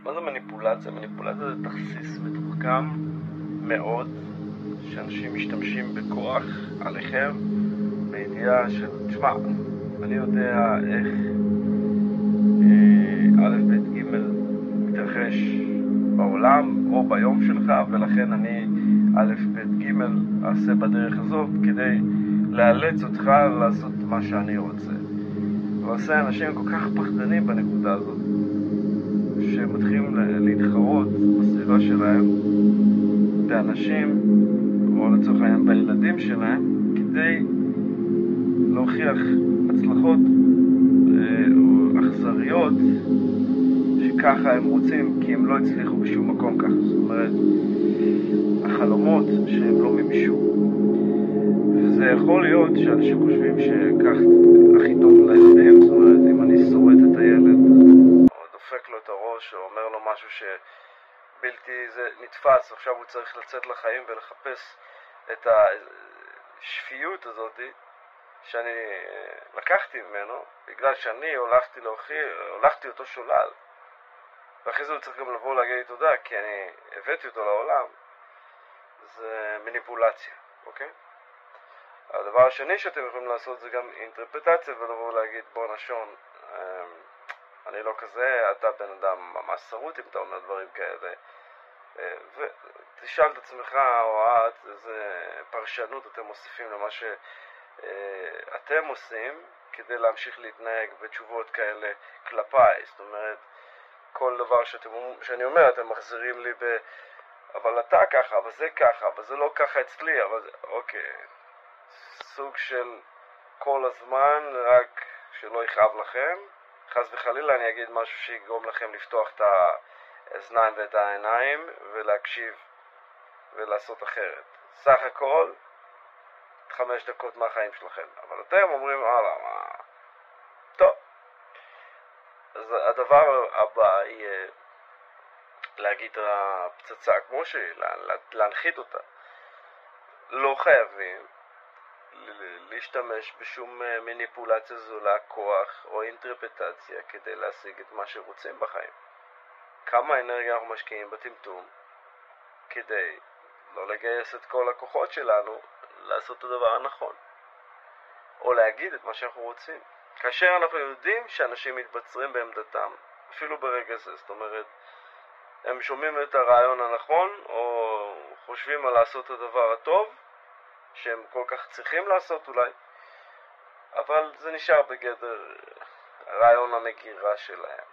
מה זה מניפולציה? מניפולציה זה תכסיס מתוחכם מאוד שאנשים משתמשים בכוח עליכם בידיעה של, תשמע, אני יודע איך א' ב' ג' מתרחש בעולם או ביום שלך, ולכן אני א' ב' ג' אעשה בדרך הזאת כדי לאלץ אותך לעשות מה שאני רוצה. ועושה אנשים כל כך פחדנים בנקודה הזאת שמתחילים להתחרות בסביבה שלהם באנשים או לצורך העניין בילדים שלהם כדי להוכיח הצלחות או אכזריות שככה הם רוצים, כי הם לא הצליחו בשום מקום ככה. זאת אומרת, החלומות שהם לא מימשו. וזה יכול להיות שאנשים חושבים שכך הכי טוב לילדים. זאת אומרת, אם אני שורט את הילד או דופק לו את הראש או אומר לו משהו שבלתי זה נתפס, עכשיו הוא צריך לצאת לחיים ולחפש את השפיות הזאת שאני לקחתי ממנו בגלל שאני הולכתי אותו שולל, ואחרי זה הוא צריך גם לבוא להגיד לי תודה כי אני הבאתי אותו לעולם. זה מניפולציה, אוקיי? הדבר השני שאתם יכולים לעשות זה גם אינטרפרטציה ולבוא להגיד בוא נשון, אני לא כזה, אתה בן אדם ממש שרוט אם אתה אומר דברים כאלה, ותשאל את עצמך או את איזה פרשנות אתם מוסיפים למה שאתם עושים כדי להמשיך להתנהג בתשובות כאלה כלפיי. זאת אומרת, כל דבר שאני אומר אתם מחזירים לי אבל אתה ככה, אבל זה ככה, אבל זה לא ככה אצלי, אבל זה, אוקיי. סוג של כל הזמן, רק שלא יכאב לכם. חס וחלילה אני אגיד משהו שיגרום לכם לפתוח את האזניים ואת העיניים ולהקשיב ולעשות אחרת. סך הכל 5 דקות מהחיים שלכם. אבל אתם אומרים, מה? טוב. אז הדבר הבא יהיה להגיד את הפצצה כמו שהיא, להנחית אותה. לא חייבים להשתמש בשום מניפולציה זולה, כוח או אינטרפרטציה כדי להשיג את מה שרוצים בחיים. כמה אנרגיה אנחנו משקיעים בטמטום כדי לא לגייס את כל הכוחות שלנו לעשות את הדבר הנכון או להגיד את מה שאנחנו רוצים, כאשר אנחנו יודעים שאנשים מתבצרים בעמדתם אפילו ברגע זה. זאת אומרת, הם שומעים את הרעיון הנכון או חושבים על לעשות את הדבר הטוב שהם כל כך צריכים לעשות אולי, אבל זה נשאר בגדר רעיון המגירה שלהם.